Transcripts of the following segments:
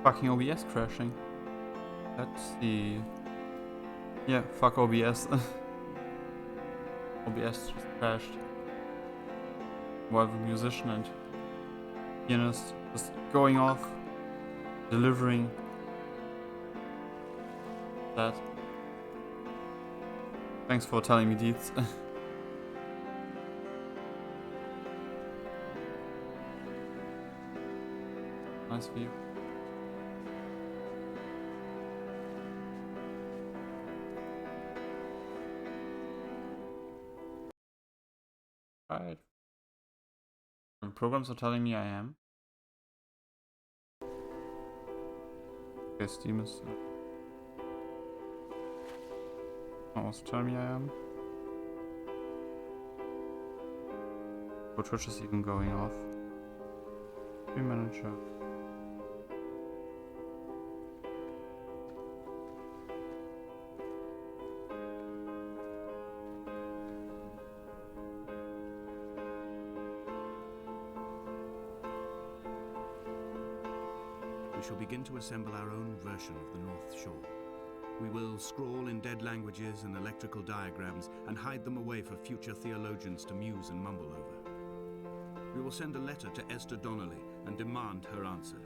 Fucking OBS crashing. Let's see. Yeah, fuck OBS. OBS just crashed. While the musician and pianist just going off, delivering that. Thanks for telling me, Deeds. Nice view. Right. The programs are telling me I am. Okay, Steam is also telling me I am. But Twitch is even going off. Stream manager. We shall begin to assemble our own version of the North Shore. We will scrawl in dead languages and electrical diagrams and hide them away for future theologians to muse and mumble over. We will send a letter to Esther Donnelly and demand her answer.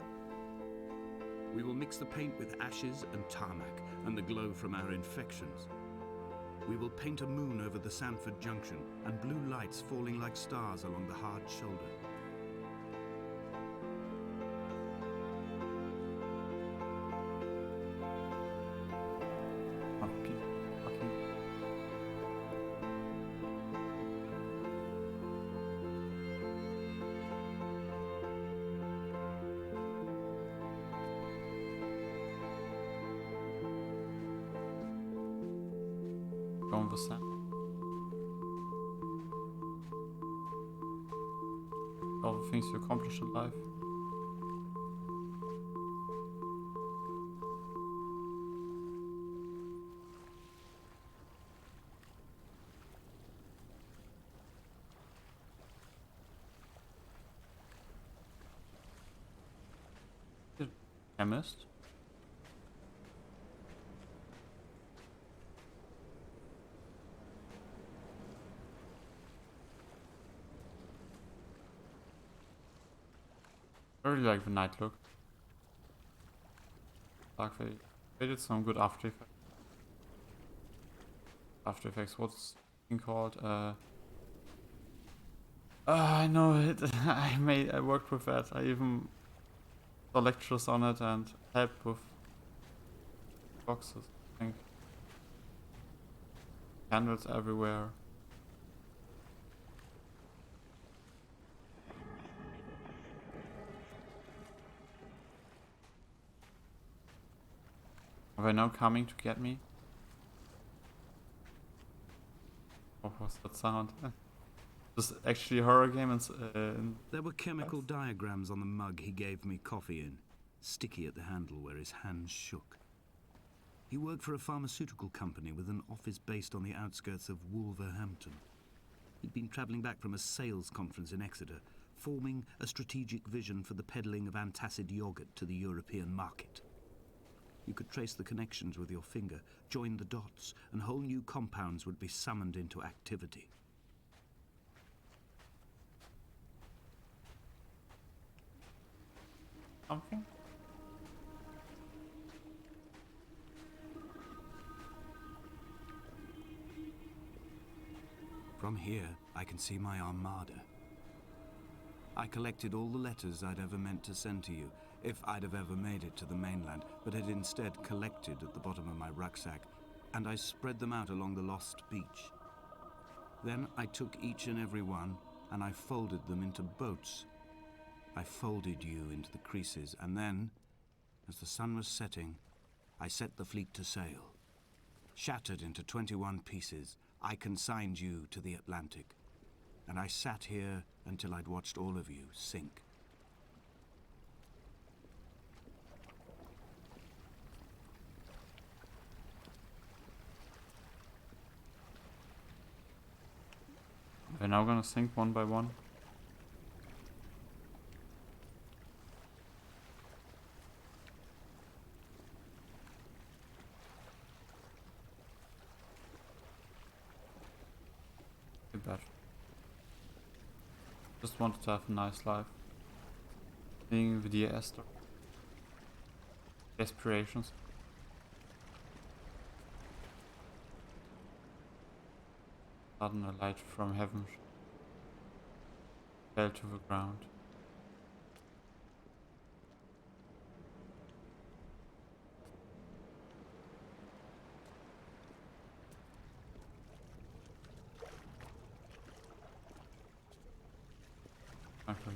We will mix the paint with ashes and tarmac and the glow from our infections. We will paint a moon over the Sanford Junction and blue lights falling like stars along the hard shoulder. Going with that. All the things you accomplish in life. Chemist. I really like the night look. Like they did some good After Effects. After Effects, what's it thing called? I know it. I worked with that. I even saw lectures on it and helped with boxes. I think candles everywhere. Are they now coming to get me? What was that sound? This is actually a horror game and There were chemical diagrams on the mug he gave me coffee in, sticky at the handle where his hands shook. He worked for a pharmaceutical company with an office based on the outskirts of Wolverhampton. He'd been travelling back from a sales conference in Exeter, forming a strategic vision for the peddling of antacid yogurt to the European market. You could trace the connections with your finger, join the dots, and whole new compounds would be summoned into activity. something? From here, I can see my armada. I collected all the letters I'd ever meant to send to you, if I'd have ever made it to the mainland, but had instead collected at the bottom of my rucksack, and I spread them out along the lost beach. Then I took each and every one, and I folded them into boats. I folded you into the creases, and then, as the sun was setting, I set the fleet to sail. Shattered into 21 pieces, I consigned you to the Atlantic, and I sat here until I'd watched all of you sink. We're now gonna sink one by one. Just wanted to have a nice life. Being with the Esther. Aspirations. Sudden a light from heaven fell to the ground. Okay.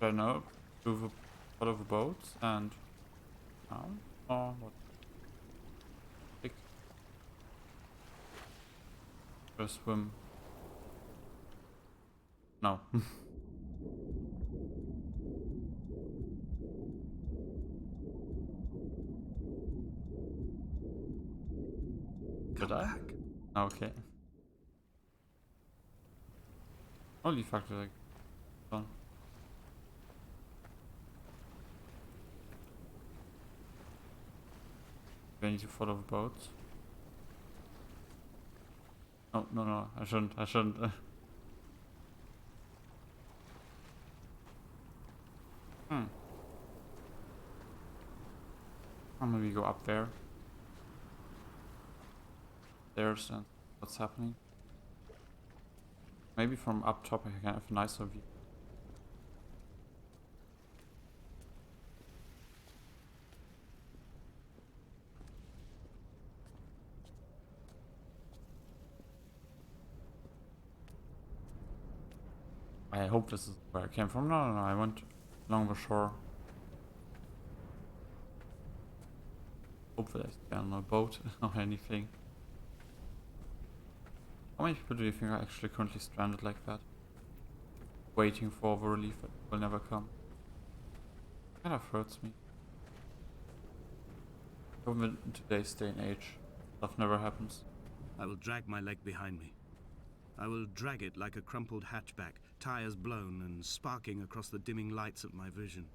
Turn up to the part of the boat and down or what? Pick. Or swim. No. Did I? Back. Okay. Holy fuck, did I done. Do I need to follow the boat? Oh, no, I shouldn't. Or maybe go up there. There's and what's happening. Maybe from up top I can have a nicer view. I hope this is where I came from. No, I went along the shore. Hopefully I stay on a boat or anything. How many people do you think are actually currently stranded like that? Waiting for the relief that will never come. Kind of hurts me. Even in today's day and age, stuff never happens. I will drag my leg behind me. I will drag it like a crumpled hatchback, tires blown and sparking across the dimming lights of my vision.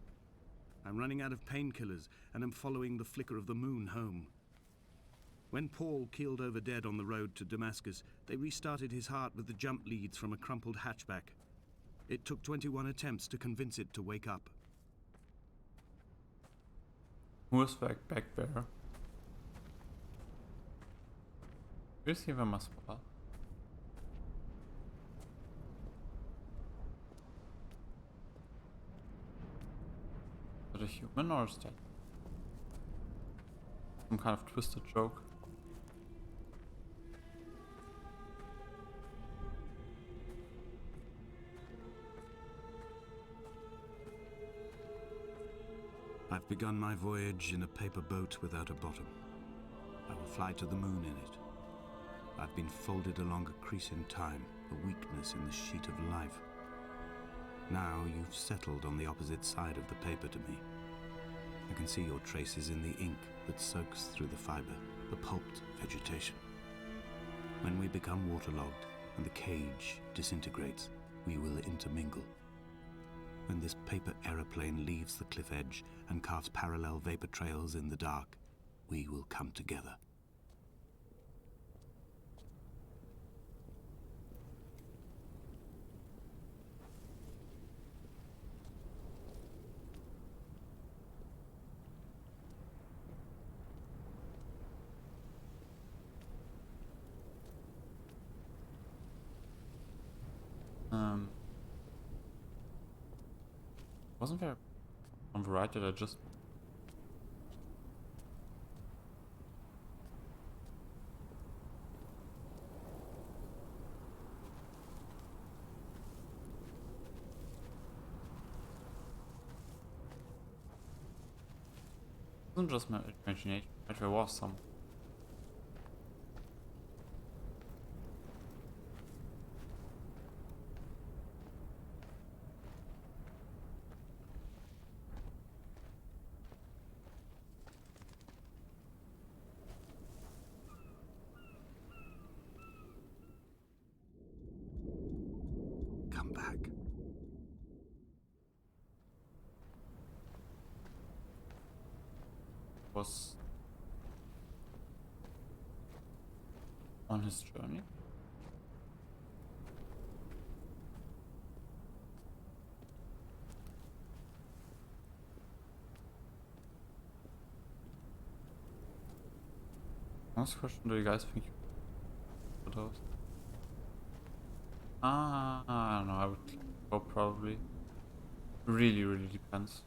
I'm running out of painkillers and am following the flicker of the moon home. When Paul keeled over dead on the road to Damascus, they restarted his heart with the jump leads from a crumpled hatchback. It took 21 attempts to convince it to wake up. Who is back there? Do you see them as well? Is it a human or is that some kind of twisted joke? I've begun my voyage in a paper boat without a bottom. I will fly to the moon in it. I've been folded along a crease in time, a weakness in the sheet of life. Now you've settled on the opposite side of the paper to me. I can see your traces in the ink that soaks through the fiber, the pulped vegetation. When we become waterlogged and the cage disintegrates, we will intermingle. When this paper aeroplane leaves the cliff edge and carves parallel vapor trails in the dark, we will come together. Wasn't there on the right that I just... It wasn't just my imagination, right? There was some. Come back. Was on his journey. Honest question, do you guys think for those? I don't know, I would go probably. Really depends.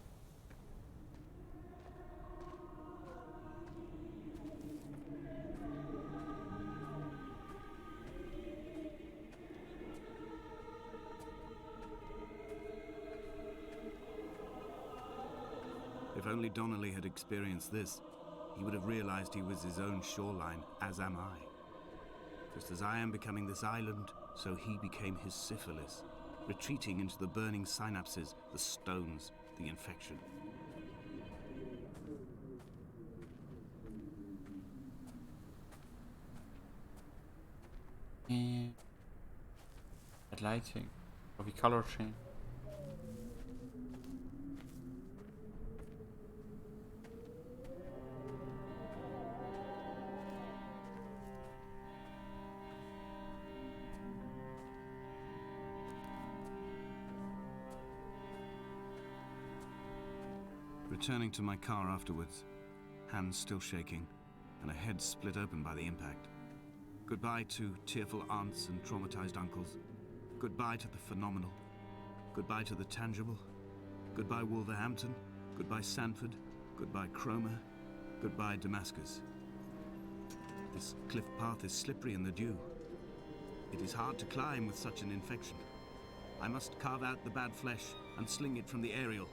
If only Donnelly had experienced this, he would have realized he was his own shoreline, as am I. Just as I am becoming this island, so he became his syphilis, retreating into the burning synapses, the stones, the infection. And that lighting, or the color change. Returning to my car afterwards, hands still shaking, and a head split open by the impact. Goodbye to tearful aunts and traumatized uncles. Goodbye to the phenomenal. Goodbye to the tangible. Goodbye Wolverhampton. Goodbye Sanford. Goodbye Cromer. Goodbye Damascus. This cliff path is slippery in the dew. It is hard to climb with such an infection. I must carve out the bad flesh and sling it from the aerial.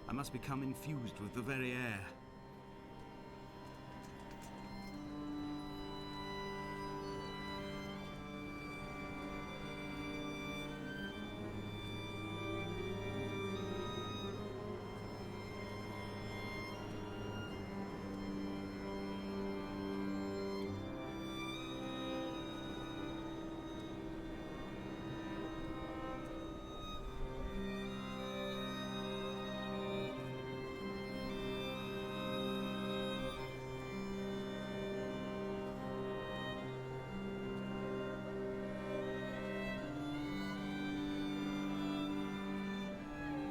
I must become infused with the very air.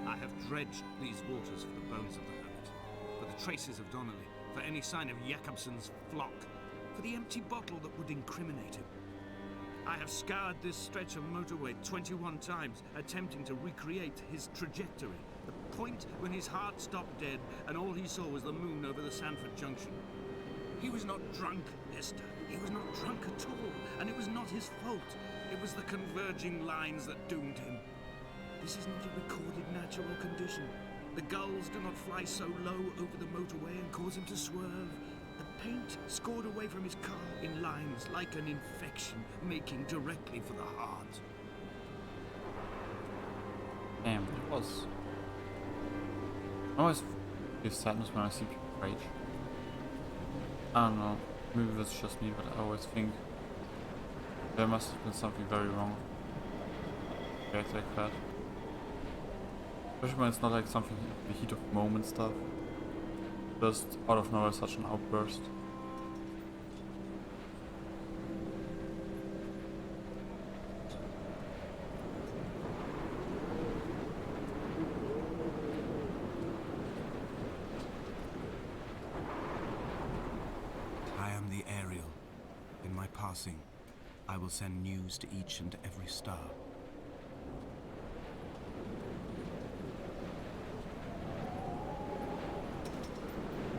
I have dredged these waters for the bones of the hermit, for the traces of Donnelly, for any sign of Jakobsen's flock, for the empty bottle that would incriminate him. I have scoured this stretch of motorway 21 times, attempting to recreate his trajectory, the point when his heart stopped dead and all he saw was the moon over the Sanford Junction. He was not drunk, Esther. He was not drunk at all, and it was not his fault. It was the converging lines that doomed him. This is not a recorded natural condition. The gulls do not fly so low over the motorway and cause him to swerve. The paint scored away from his car in lines like an infection, making directly for the heart. Damn, it was. I always feel sadness when I see people rage. I don't know, maybe that's just me, but I always think there must have been something very wrong. React like that. Especially when it's not like something in the heat of the moment stuff. Just out of nowhere, such an outburst. I am the Ariel. In my passing, I will send news to each and every star.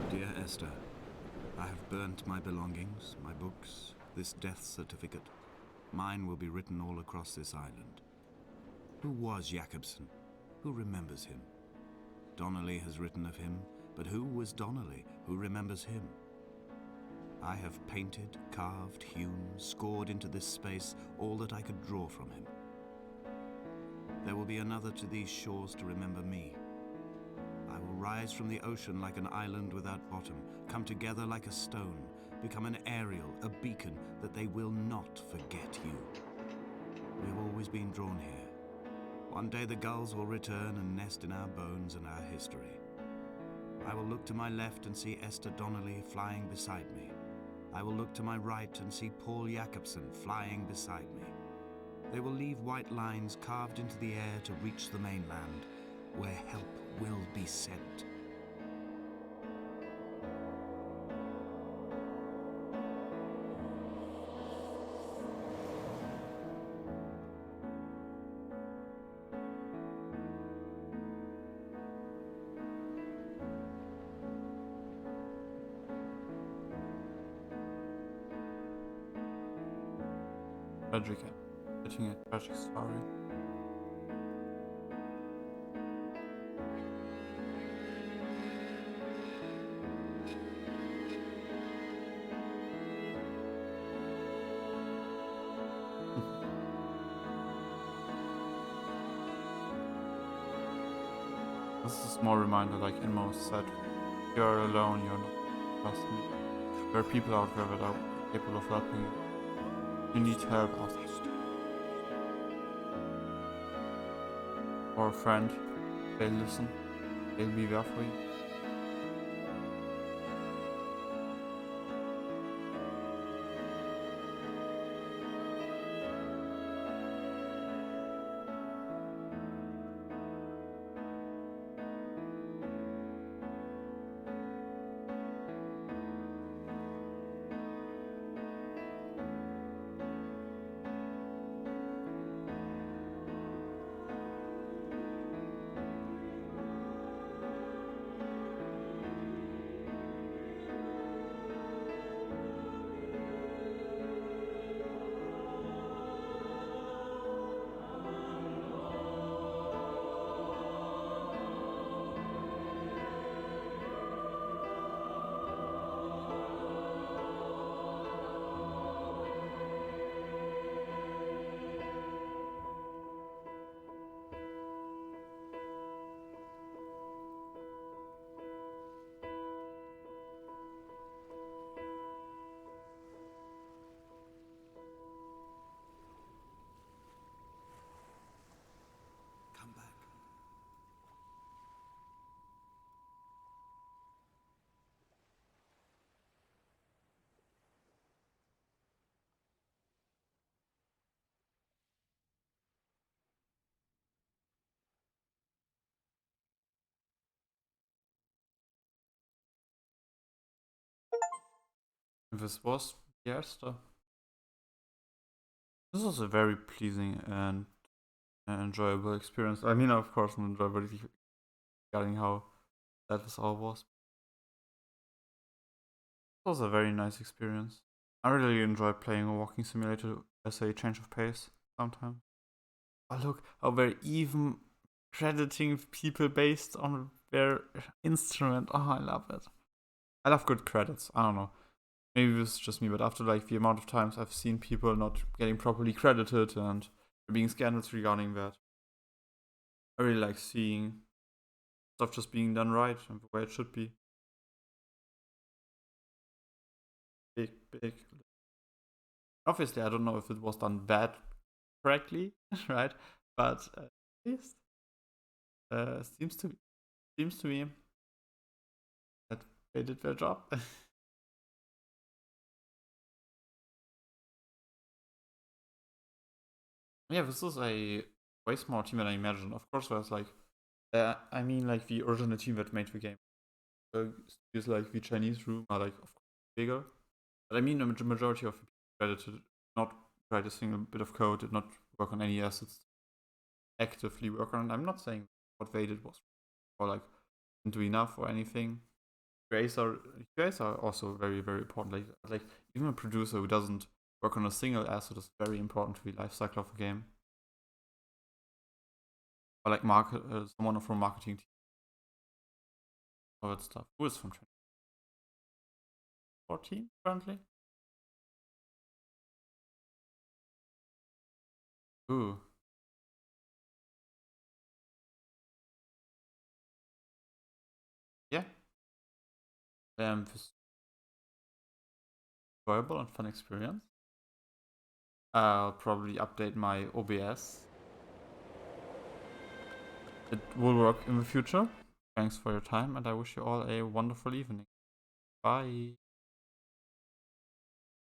Dear Esther, I have burnt my belongings, my books, this death certificate. Mine will be written all across this island. Who was Jakobsen? Who remembers him? Donnelly has written of him, but who was Donnelly? Who remembers him? I have painted, carved, hewn, scored into this space all that I could draw from him. There will be another to these shores to remember me. I will rise from the ocean like an island without bottom, come together like a stone, become an Ariel, a beacon, that they will not forget you. We have always been drawn here. One day the gulls will return and nest in our bones and our history. I will look to my left and see Esther Donnelly flying beside me. I will look to my right and see Paul Jakobsen flying beside me. They will leave white lines carved into the air to reach the mainland, where help will be sent. tragic end. Getting a tragic story. This is a small reminder, like Inmo said, you're alone, you're not trust me. There are people out there that are capable of helping you. You need help, ask or a friend. They'll listen. They'll be there for you. Come back. This was Esther. This was a very pleasing and enjoyable experience. I mean, of course, not enjoyable regarding how that this all was. It was a very nice experience. I really enjoy playing a walking simulator as a change of pace sometimes. Oh, look how they're even crediting people based on their instrument. Oh, I love it. I love good credits. I don't know. Maybe this is just me, but after like the amount of times I've seen people not getting properly credited and there being scandals regarding that, I really like seeing stuff just being done right and the way it should be. Big. Obviously, I don't know if it was done bad correctly, right? But at least seems to me that they did their job. Yeah, this is a way smaller team than I imagined. Of course, there's like, I mean, like the original team that made the game. Studios like the Chinese room are like of course bigger, but I mean the majority of the people credited not write a single bit of code, did not work on any assets, actively work on it. I'm not saying what they did was or like didn't do enough or anything. QAs are also very very important. Like even a producer who doesn't work on a single asset is very important to the life cycle of a game. Or like someone from marketing team, all that stuff. Who is from 2014 currently? Ooh. Yeah. This enjoyable and fun experience. I'll probably update my OBS. It will work in the future. Thanks for your time, and I wish you all a wonderful evening. Bye.